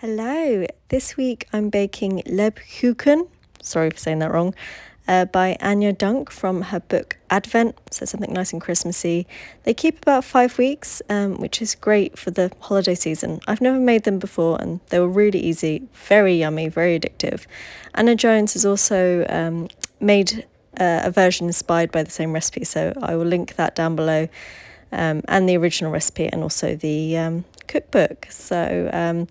Hello, this week I'm baking Lebkuchen, sorry for saying that wrong, by Anja Dunk from her book Advent, so something nice and Christmassy. They keep about 5 weeks, which is great for the holiday season. I've never made them before and they were really easy, very yummy, very addictive. Anna Jones has also made a version inspired by the same recipe, so I will link that down below, and the original recipe and also the cookbook. So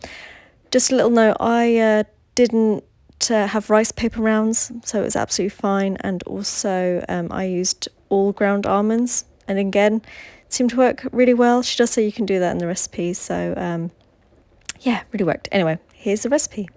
just a little note, I didn't have rice paper rounds, so it was absolutely fine. And also I used all ground almonds, and again, it seemed to work really well. She does say you can do that in the recipe, so yeah, really worked. Anyway, here's the recipe.